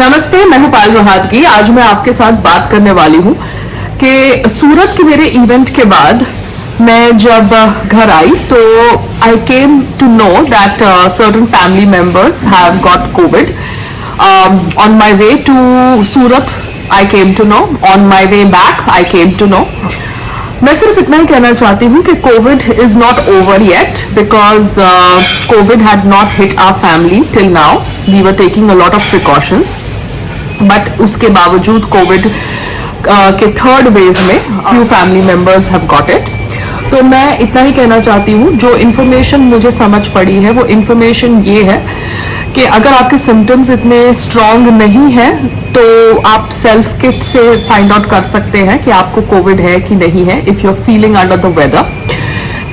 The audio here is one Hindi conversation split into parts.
नमस्ते, मैं हूं पायल रोहातगी। आज मैं आपके साथ बात करने वाली हूं कि सूरत के मेरे इवेंट के बाद मैं जब घर आई तो I came to know that certain family members have got covid. On my way to Surat I came to know, on my way back I came to know. मैं सिर्फ इतना ही कहना चाहती हूँ कि covid is not over yet because covid had not hit our family till now. We were taking a lot of precautions, but उसके बावजूद कोविड के थर्ड वेव में few family members have got it. तो मैं इतना ही कहना चाहती हूँ, जो इन्फॉर्मेशन मुझे समझ पड़ी है वो इन्फॉर्मेशन ये है कि अगर आपके सिम्टम्स इतने स्ट्रांग नहीं है तो आप सेल्फ किट से फाइंड आउट कर सकते हैं कि आपको कोविड है कि नहीं है। If you are feeling under the weather,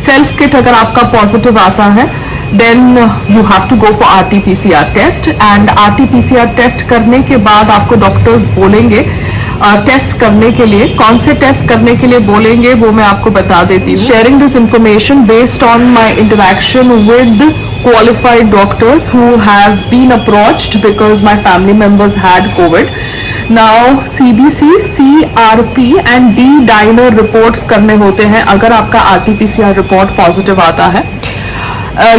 self kit अगर आपका पॉजिटिव आता है then you have to go for RT-PCR test. And RT-PCR test करने के बाद आपको डॉक्टर्स बोलेंगे टेस्ट करने के लिए, कौन से टेस्ट करने के लिए बोलेंगे वो मैं आपको बता देती हूँ। Sharing this information based on my interaction with qualified doctors who have been approached because my family members had COVID. Now CBC, CRP and D-dimer reports करने होते हैं अगर आपका RT-PCR रिपोर्ट पॉजिटिव आता है।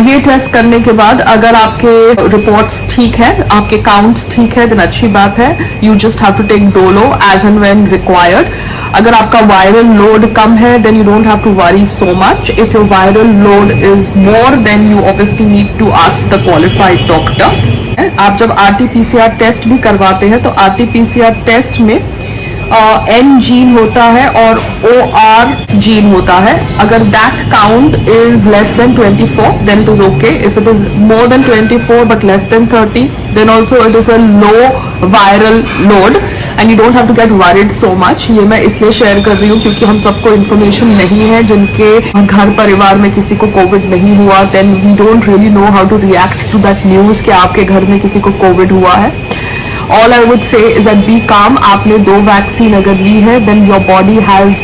ये टेस्ट करने के बाद अगर आपके रिपोर्ट्स ठीक है, आपके काउंट्स ठीक है, देन अच्छी बात है। You just have to take Dolo as and when required. अगर आपका वायरल लोड कम है then you don't have to worry so much. If your viral load is more then you obviously need to ask the qualified doctor. आप जब RT-PCR टेस्ट भी करवाते हैं तो RT-PCR टेस्ट में N जीन होता है और OR जीन होता है। अगर that count is less than 24 then it is okay. If it is more than 24 but less than 30 then also it is a low viral load and you don't have to get worried so much. ये मैं इसलिए शेयर कर रही हूँ क्योंकि हम सबको इन्फॉर्मेशन नहीं है, जिनके घर परिवार में किसी को कोविड नहीं हुआ then we don't really know how to react to that news कि आपके घर में किसी को कोविड हुआ है। All I would say is that be calm. आपने 2 वैक्सीन अगर ली है then your body has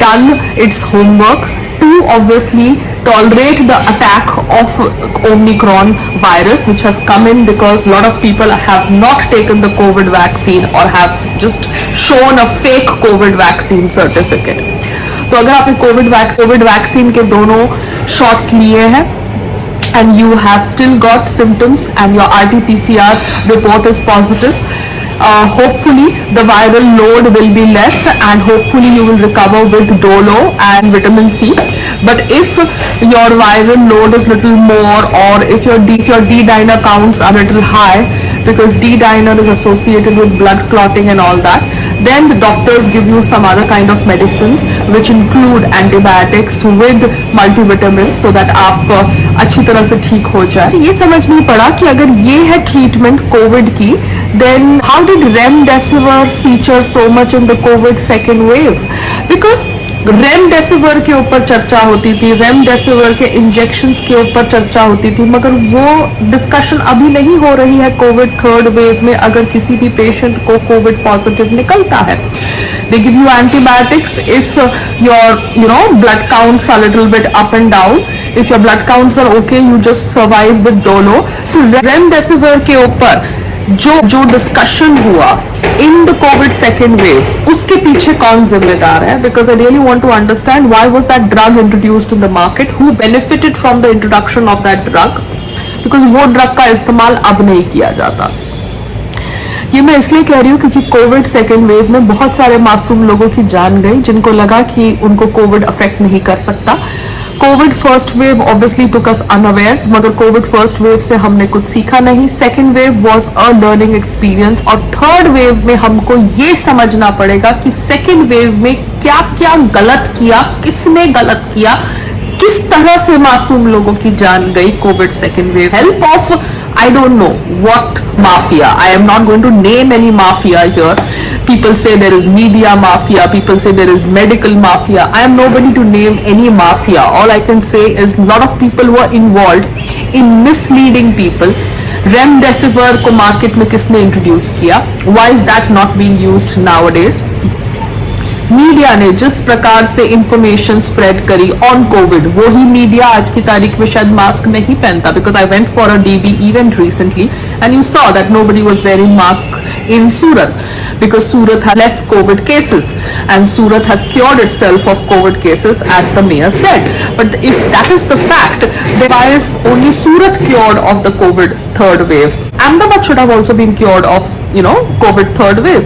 done its homework to obviously tolerate the attack of Omicron virus which has come in because a lot of people have not taken the COVID vaccine or have just shown a fake COVID vaccine certificate. तो अगर आपने कोविड वैक्सीन के दोनों शॉट्स लिए हैं and you have still got symptoms and your RT-PCR report is positive, hopefully the viral load will be less and hopefully you will recover with Dolo and vitamin C. But if your viral load is little more or if your D-dimer counts are little high because D-dimer is associated with blood clotting and all that, then the doctors give you some other kind of medicines which include antibiotics with multivitamins so that आप अच्छी तरह से ठीक हो जाए। ये समझ नहीं पड़ा कि अगर ये है ट्रीटमेंट कोविड की then how did remdesivir feature so much in the COVID second wave? Because remdesivir के ऊपर चर्चा होती थी, रेमडेसिविर के इंजेक्शंस के ऊपर चर्चा होती थी, मगर वो डिस्कशन अभी नहीं हो रही है कोविड थर्ड वेव में। अगर किसी भी पेशेंट को कोविड पॉजिटिव निकलता है, they give you antibiotics if your blood counts are little bit up and down. If your blood counts are okay, you just survive with Dolo. तो रेमडेसिविर के ऊपर जो डिस्कशन हुआ in the covid second wave, उसके पीछे कौन जिम्मेदार है? Because I really want to understand why was that drug introduced in the market, who benefited from the introduction of that drug, because वो ड्रग का इस्तेमाल अब नहीं किया जाता। ये मैं इसलिए कह रही हूँ क्योंकि कोविड सेकेंड वेव में बहुत सारे मासूम लोगों की जान गई जिनको लगा कि उनको कोविड अफेक्ट नहीं कर सकता। कोविड फर्स्ट वेव ऑब्वियसली टुक अस अनअवेयर्स, मगर कोविड फर्स्ट वेव से हमने कुछ सीखा नहीं। Second wave was a learning experience और थर्ड वेव में हमको ये समझना पड़ेगा कि सेकेंड वेव में क्या क्या गलत किया, किसने गलत किया, किस तरह से मासूम लोगों की जान गई Covid second wave. Help of I don't know what mafia. I am not going to name any mafia here. People say there is media mafia. People say there is medical mafia. I am nobody to name any mafia. All I can say is a lot of people were involved in misleading people. Remdesivir को मार्केट में किसने इंट्रोड्यूस किया? Why is that not being used nowadays? Media ने जिस प्रकार से इंफॉर्मेशन स्प्रेड करी ऑन कोविड, वो ही मीडिया आज की तारीख में शायद मास्क नहीं पहनता, because I went for a dB event recently and you saw that nobody was wearing mask in Surat because Surat had less COVID cases and Surat has cured itself of COVID cases as the mayor said. But if that is the fact, then why is only Surat cured of the COVID third wave? Ahmedabad should have also been cured of, COVID third wave.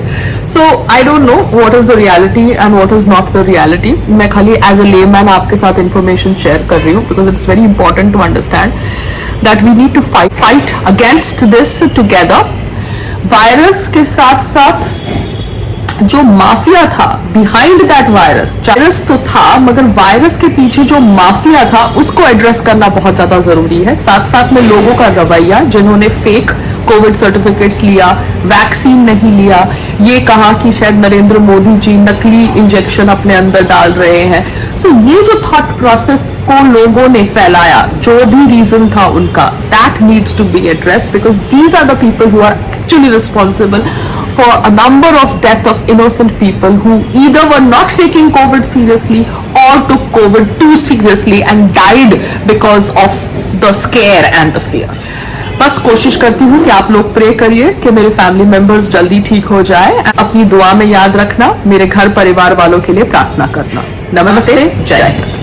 So I don't know what is the reality and what is not the reality. मैं खाली as a layman आपके साथ information share कर रही हूँ because it's very important to understand that we need to fight against this together. Virus के साथ साथ जो माफिया था बिहाइंड दैट वायरस तो था, मगर वायरस के पीछे जो माफिया था उसको एड्रेस करना बहुत ज्यादा जरूरी है। साथ साथ में लोगों का रवैया, जिन्होंने फेक कोविड सर्टिफिकेट्स लिया, वैक्सीन नहीं लिया, ये कहा कि शायद नरेंद्र मोदी जी नकली इंजेक्शन अपने अंदर डाल रहे हैं। सो ये जो थॉट प्रोसेस को लोगों ने फैलाया, जो भी रीजन था उनका, that needs to be addressed because these are the people who are actually responsible for a number of death of innocent people who either were not taking COVID seriously or took COVID too seriously and died because of the scare and the fear. बस कोशिश करती हूँ कि आप लोग प्रे करिए कि मेरे फैमिली मेंबर्स जल्दी ठीक हो जाए। अपनी दुआ में याद रखना, मेरे घर परिवार वालों के लिए प्रार्थना करना। नमस्ते, जय हिंद।